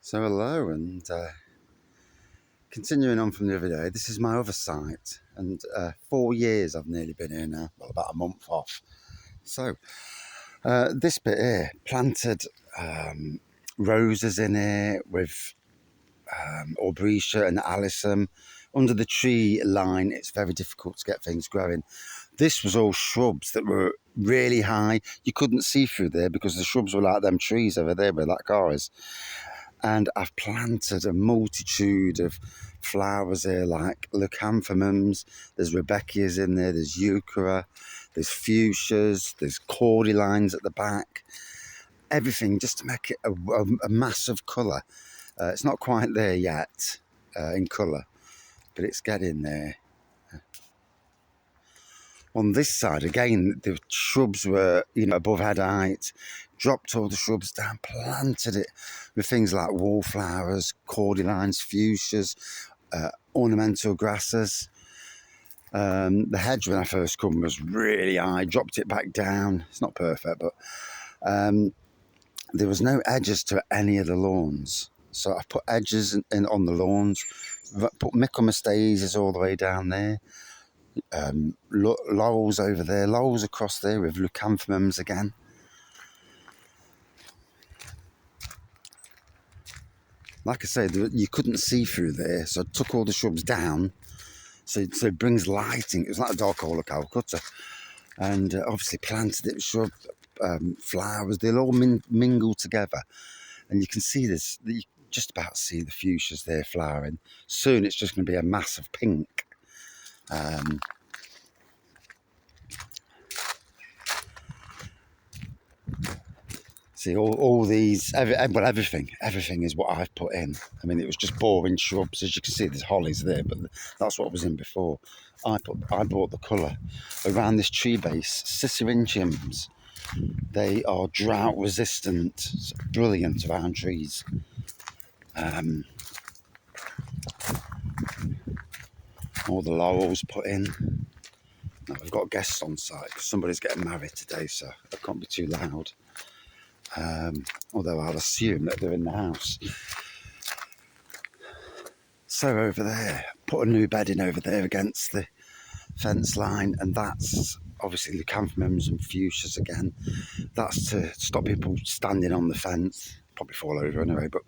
So hello, and continuing on from the other day, this is my other site, and 4 years I've nearly been here now, well, about a month off. So this bit here, planted roses in it with Aubrietia and Alyssum. Under the tree line, it's very difficult to get things growing. This was all shrubs that were really high. You couldn't see through there because the shrubs were like them trees over there where that car is. And I've planted a multitude of flowers here, like leucanthemums, there's Wraggys in there, there's euchera, there's fuchsias, there's cordylines at the back. Everything just to make it a massive colour. It's not quite there yet in colour, but it's getting there. On this side, again, the shrubs were, above head height. Dropped all the shrubs down, planted it with things like wallflowers, cordylines, fuchsias, ornamental grasses. The hedge when I first come was really high, dropped it back down. It's not perfect, but there was no edges to any of the lawns. So I put edges in on the lawns, put Michaelmas daisies all the way down there. Laurels over there, laurels across there with leucanthemums again. Like I said, you couldn't see through there, so I took all the shrubs down, so it brings lighting. It was like a dark hole of Calcutta, and obviously planted it with shrub flowers. They'll all mingle together, and you can see this. You just about see the fuchsias there flowering. Soon it's just going to be a massive pink. See, all these, everything is what I've put in. I mean, it was just boring shrubs. As you can see, there's hollies there, but that's what was in before. I brought the colour around this tree base. Cicerintiums, they are drought resistant. It's brilliant around trees. All the laurels put in. Now, we've got guests on site because somebody's getting married today, so I can't be too loud. Although I'll assume that they're in the house. So over there, put a new bedding over there against the fence line, and that's obviously leucanthemums and fuchsias again. That's to stop people standing on the fence, probably fall over anyway, but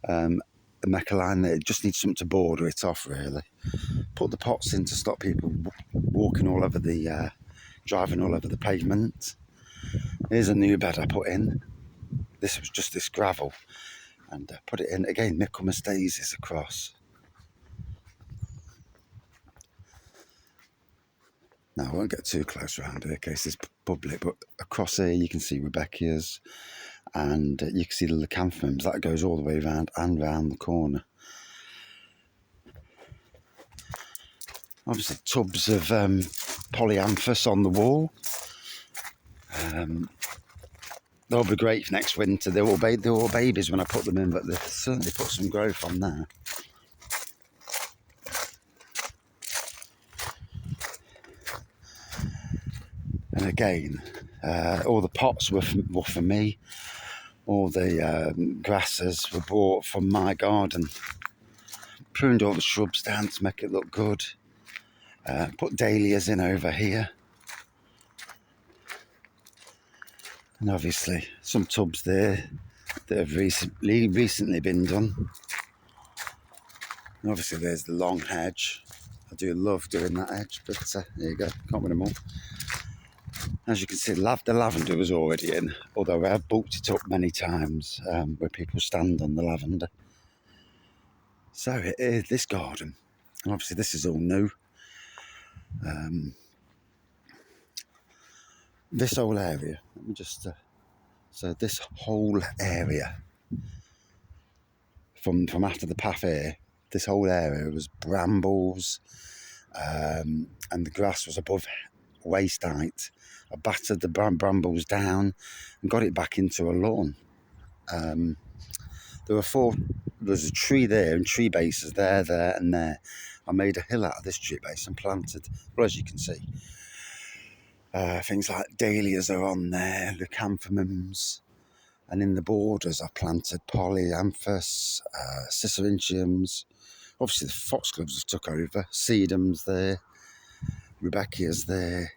the mecha line there just needs something to border it off really. Put the pots in to stop people walking all over the, driving all over the pavement. Here's a new bed I put in. This was just this gravel, and put it in again, Michaelmas daisies across. Now I won't get too close around here in case it's public, but across here you can see Rebecca's, and you can see the leucanthemums. That goes all the way around and round the corner. Obviously tubs of polyanthus on the wall. They'll be great for next winter. They're all babies when I put them in, but they've certainly put some growth on there. And again, all the pots were for me. All the grasses were bought from my garden. Pruned all the shrubs down to make it look good. Put dahlias in over here. And obviously some tubs there that have recently been done. And obviously there's the long hedge. I do love doing that hedge, but there you go, can't win them all. As you can see, the lavender was already in, although I have bulked it up many times where people stand on the lavender. So it is this garden, and obviously this is all new. This whole area, let me just, so this whole area, from after the path here, this whole area was brambles, and the grass was above waist height. I battered the brambles down and got it back into a lawn. There's a tree there and tree bases there, and there. I made a hill out of this tree base and planted, well, as you can see, things like dahlias are on there, leucanthemums, And in the borders, I planted polyanthus, cicerantiums. Obviously, the foxgloves have took over. Sedums there, Rebecca's there.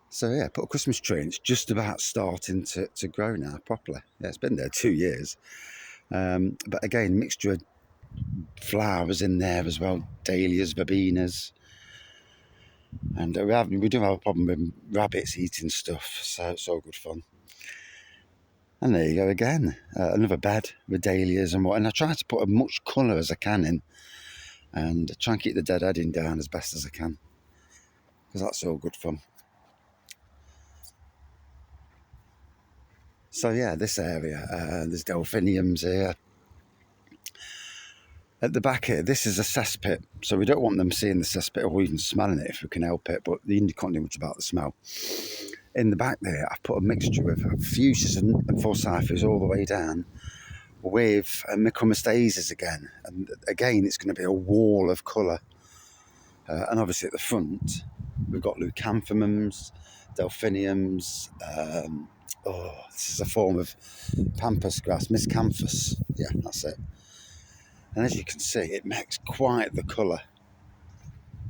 So yeah, put a Christmas tree in. It's just about starting to grow now properly. Yeah, it's been there 2 years. But again, mixture of flowers in there as well. Dahlias, verbenas. And we do have a problem with rabbits eating stuff. So it's all good fun. And there you go again. Another bed with dahlias and what. And I try to put as much colour as I can in. And try and keep the deadheading down as best as I can. Because that's all good fun. So yeah, this area, there's delphiniums here. At the back here, this is a cesspit, so we don't want them seeing the cesspit or even smelling it if we can help it, but you can't do much about the smell. In the back there, I've put a mixture of fuchsias and forsyths all the way down with Michromastases again. And again, it's going to be a wall of colour. And obviously at the front, we've got leucanthemums, delphiniums. This is a form of pampas grass, miscanthus. Yeah, that's it. And as you can see, it makes quite the colour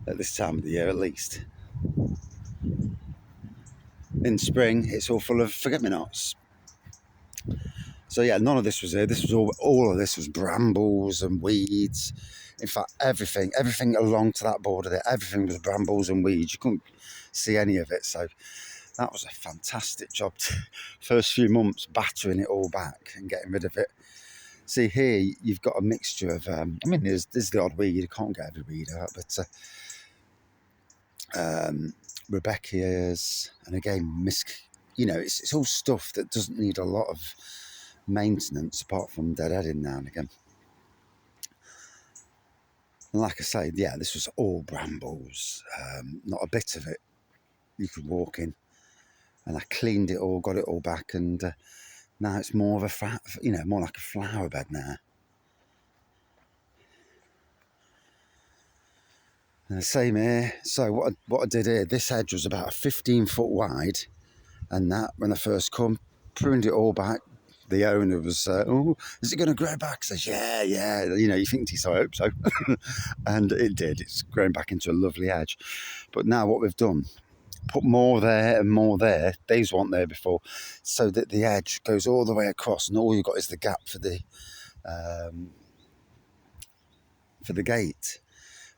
at this time of the year, at least. In spring, it's all full of forget-me-nots. So yeah, none of this was here. This was all of this was brambles and weeds. In fact, everything along to that border there, everything was brambles and weeds. You couldn't see any of it. So that was a fantastic job. First few months battering it all back and getting rid of it. See here, you've got a mixture of, there's the odd weed, you can't get every weed out, but Rebecca's, and again, it's all stuff that doesn't need a lot of maintenance apart from deadheading now and again. And like I say, yeah, this was all brambles, not a bit of it you could walk in. And I cleaned it all, got it all back, and now it's more of a, more like a flower bed now. And the same here. So what I did here, this hedge was about 15 foot wide, and that when I first come, pruned it all back. The owner was, is it going to grow back? I says, yeah. You think so, I hope so. And it did. It's grown back into a lovely hedge. But now what we've done, put more there and more there. These weren't there before, so that the edge goes all the way across, and all you've got is the gap for the gate.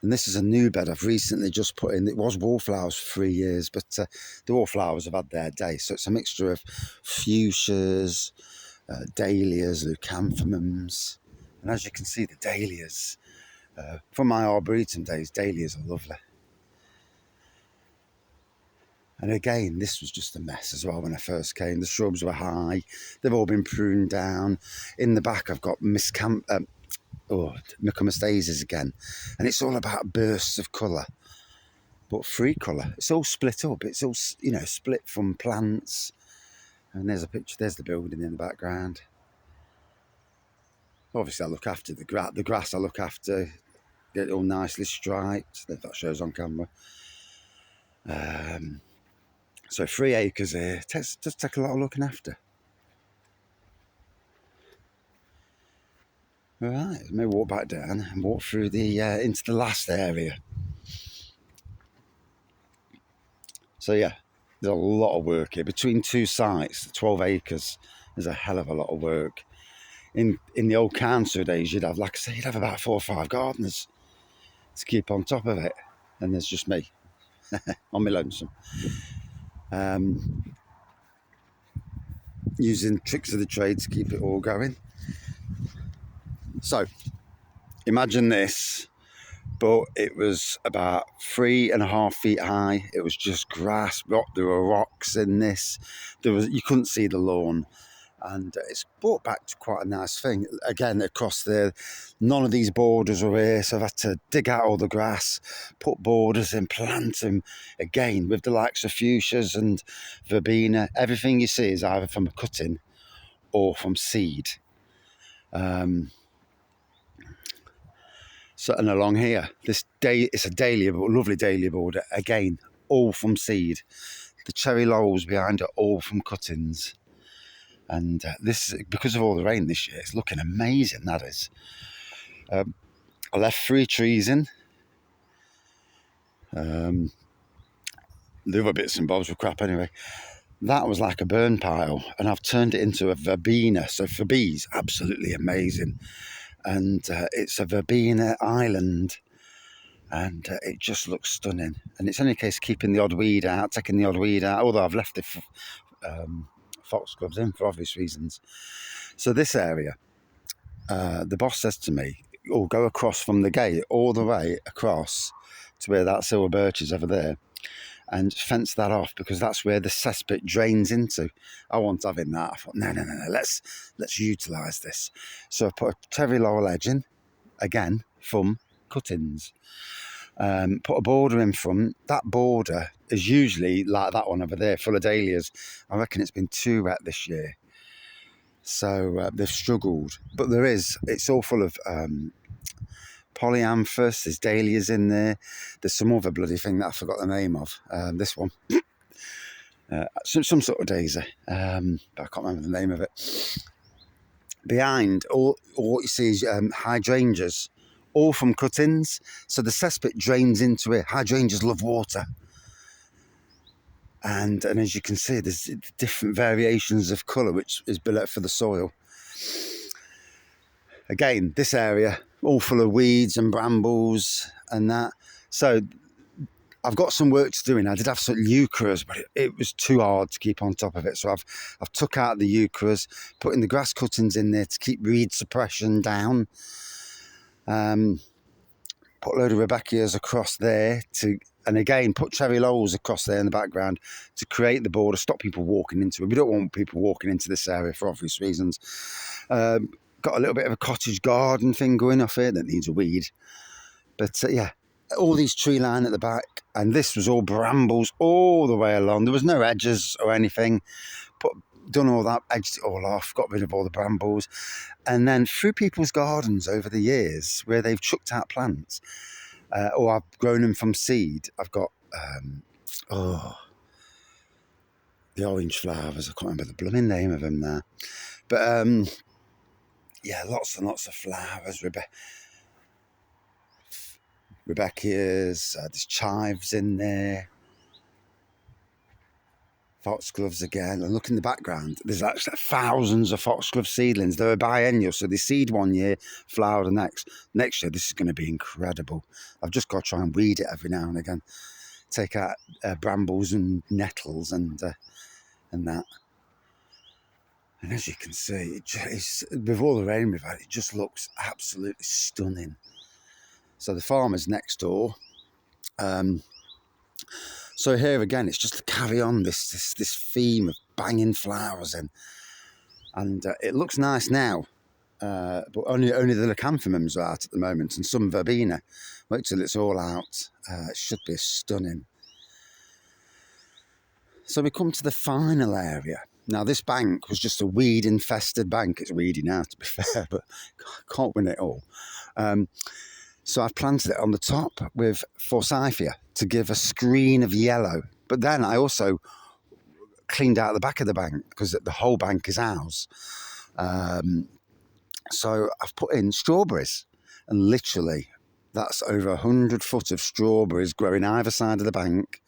And this is a new bed I've recently just put in. It was wallflowers for 3 years, but the wallflowers have had their day. So it's a mixture of fuchsias, dahlias, leucanthemums, and as you can see, the dahlias. From my arboretum days, dahlias are lovely. And again, this was just a mess as well when I first came. The shrubs were high. They've all been pruned down. In the back, I've got Michromastases again. And it's all about bursts of colour, but free colour. It's all split up. It's all, split from plants. And there's a picture. There's the building in the background. Obviously, I look after the grass. The grass I look after. Get it all nicely striped. If that shows on camera. So 3 acres here, does take a lot of looking after. All right, let me walk back down and walk through the into the last area. So yeah, there's a lot of work here. Between 2 sites, 12 acres, there's a hell of a lot of work. In the old council days, you'd have, like I say, you'd have about 4 or 5 gardeners to keep on top of it. And there's just me, on my lonesome. Using tricks of the trade to keep it all going. So, imagine this, but it was about 3.5 feet high. It was just grass. There were rocks in this. You couldn't see the lawn, and it's brought back to quite a nice thing. Again, across there, none of these borders were here, so I've had to dig out all the grass, put borders in, plant them again with the likes of fuchsias and verbena. Everything you see is either from a cutting or from seed. So, and along here, it's a dahlia, lovely dahlia border. Again, all from seed. The cherry laurels behind are all from cuttings. And this, because of all the rain this year, it's looking amazing, that is. I left 3 trees in. The other bits and bobs were crap anyway. That was like a burn pile, and I've turned it into a verbena. So for bees, absolutely amazing. And it's a verbena island, and it just looks stunning. And it's only a case of keeping the odd weed out, taking the odd weed out, although I've left the foxgloves in for obvious reasons. So this area, the boss says to me, go across from the gate all the way across to where that silver birch is over there, and fence that off, because that's where the cesspit drains into. I wasn't having that. I thought, no, let's utilise this. So I put a terry laurel edge in, again, from cuttings. Put a border in front. That border is usually like that one over there, full of dahlias. I reckon it's been too wet this year. So they've struggled. But it's all full of polyanthus, there's dahlias in there. There's some other bloody thing that I forgot the name of. This one. Some sort of daisy. But I can't remember the name of it. Behind, all what you see is hydrangeas, all from cuttings. So the cesspit drains into it. Hydrangeas love water. And as you can see, there's different variations of colour, which is below for the soil. Again, this area, all full of weeds and brambles and that. So I've got some work to do, and I did have some euchres, but it was too hard to keep on top of it. So I've took out the euchres, putting the grass cuttings in there to keep weed suppression down. Put a load of Wraggys across there and again, put cherry laurels across there in the background to create the border, stop people walking into it. We don't want people walking into this area for obvious reasons. Got a little bit of a cottage garden thing going off here that needs a weed. But yeah, all these tree line at the back, and this was all brambles all the way along. There was no edges or anything. Done all that, edged it all off, got rid of all the brambles. And then through people's gardens over the years where they've chucked out plants, or I've grown them from seed, I've got, the orange flowers. I can't remember the blooming name of them now. But yeah, lots and lots of flowers. Rebecca's, there's chives in there. Foxgloves again. And look in the background, there's actually thousands of foxglove seedlings. They're a biennial, so they seed one year, flower the next. Next year, this is going to be incredible. I've just got to try and weed it every now and again. Take out brambles and nettles and that. And as you can see, with all the rain we've had, it just looks absolutely stunning. So the farmer's next door. So here again, it's just to carry on this theme of banging flowers in. And it looks nice now, but only the leucanthemums are out at the moment, and some verbena. Wait till it's all out. It should be stunning. So we come to the final area. Now, this bank was just a weed-infested bank. It's weedy now, to be fair, but can't win it all. So I've planted it on the top with forsythia to give a screen of yellow. But then I also cleaned out the back of the bank because the whole bank is ours. So I've put in strawberries, and literally that's over 100 foot of strawberries growing either side of the bank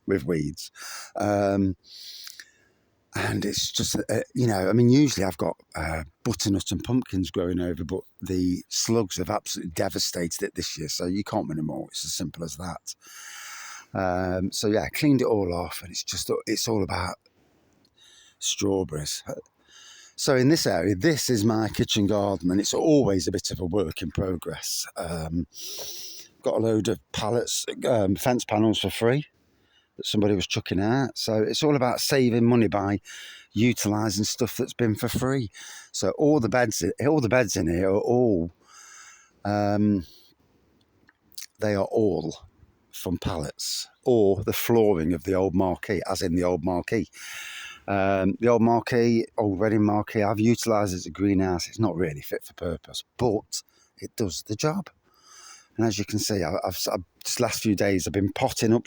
with weeds. And it's just, I mean, usually I've got butternut and pumpkins growing over, but the slugs have absolutely devastated it this year. So you can't win them all. It's as simple as that. So yeah, I cleaned it all off, and it's all about strawberries. So in this area, this is my kitchen garden, and it's always a bit of a work in progress. Got a load of pallets, fence panels for free that somebody was chucking out. So it's all about saving money by utilising stuff that's been for free. So all the beds in here are all, they are all from pallets, or the flooring of the old marquee, as in the old marquee. The old marquee, old Reading marquee, I've utilised it as a greenhouse. It's not really fit for purpose, but it does the job. And as you can see, I've just last few days, I've been potting up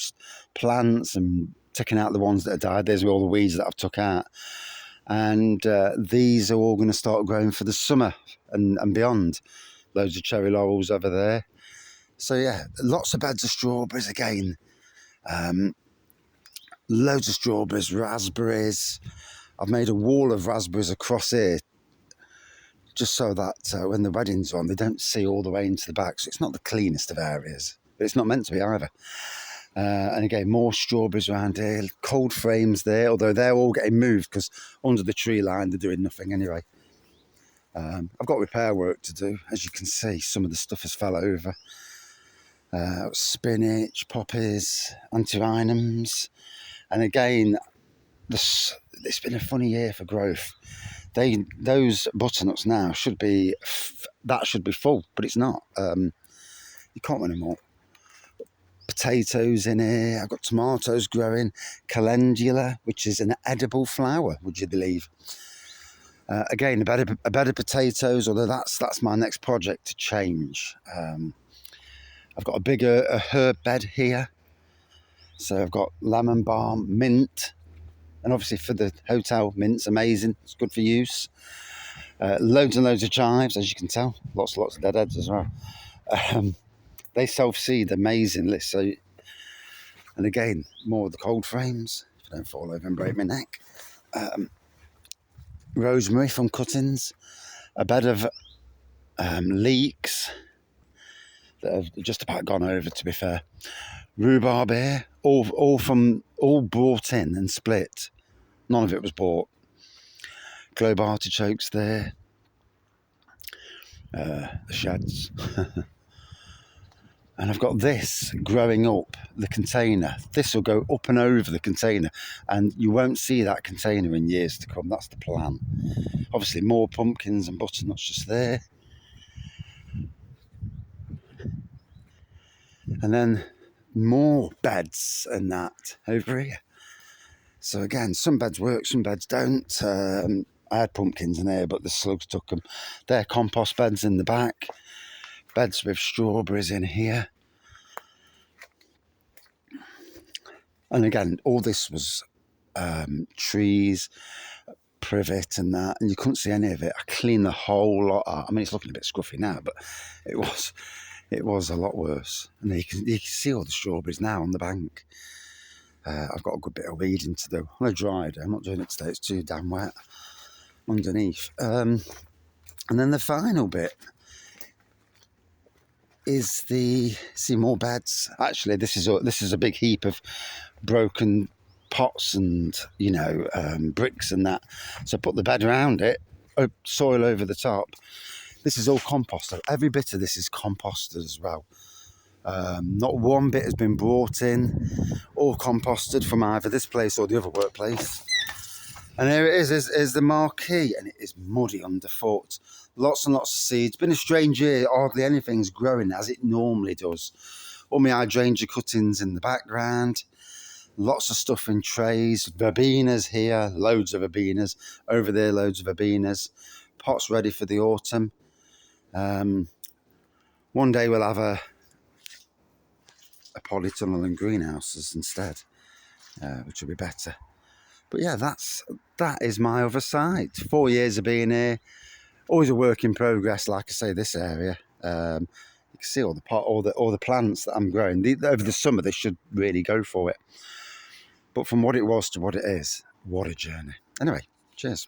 plants and taking out the ones that have died. There's all the weeds that I've took out. And these are all going to start growing for the summer and beyond. Loads of cherry laurels over there. So yeah, lots of beds of strawberries again. Loads of strawberries, raspberries. I've made a wall of raspberries across here, just so that when the wedding's on, they don't see all the way into the back. So it's not the cleanest of areas, but it's not meant to be either. And again, more strawberries around here. Cold frames there, although they're all getting moved because under the tree line they're doing nothing anyway. I've got repair work to do. As you can see, some of the stuff has fell over. Spinach, poppies, antirrhinums. And again, it's been a funny year for growth. Those butternuts now should be full, but it's not. You can't win them all. Potatoes in here. I've got tomatoes growing. Calendula, which is an edible flower, would you believe? Again, a bed of potatoes, although that's my next project to change. I've got a bigger herb bed here. So I've got lemon balm, mint, and obviously for the hotel, mint's amazing. It's good for use. Loads and loads of chives, as you can tell. Lots of deadheads as well. They self-seed amazingly. So, and again, more of the cold frames. If I don't fall over and break my neck. Rosemary from cuttings. A bed of leeks that have just about gone over, to be fair. Rhubarb here, all brought in and split. None of it was bought. Globe artichokes there. The sheds. And I've got this growing up the container. This will go up and over the container, and you won't see that container in years to come. That's the plan. Obviously, more pumpkins and butternuts just there. And then more beds and that over here. So again, some beds work, some beds don't. I had pumpkins in here, but the slugs took them. They're compost beds in the back. Beds with strawberries in here. And again, all this was trees, privet and that, and you couldn't see any of it. I cleaned the whole lot out. I mean, it's looking a bit scruffy now, but it was a lot worse. And you can see all the strawberries now on the bank. I've got a good bit of weeding to do. I dried. I'm not doing it today. It's too damn wet underneath. And then the final bit is more beds. Actually, this is a big heap of broken pots and bricks and that. So put the bed around it, soil over the top. This is all composted. Every bit of this is composted as well. Not one bit has been brought in, all composted from either this place or the other workplace. And here it is the marquee, and it is muddy underfoot. Lots and lots of seeds. Been a strange year, hardly anything's growing as it normally does. All my hydrangea cuttings in the background. Lots of stuff in trays. Verbenas here, loads of verbenas. Over there, loads of verbenas. Pots ready for the autumn. One day we'll have a polytunnel and greenhouses instead, which will be better. But yeah, that is my other side. 4 years of being here, always a work in progress. Like I say, this area, you can see all the plants that I'm growing. Over the summer, they should really go for it. But from what it was to what it is, what a journey. Anyway, cheers.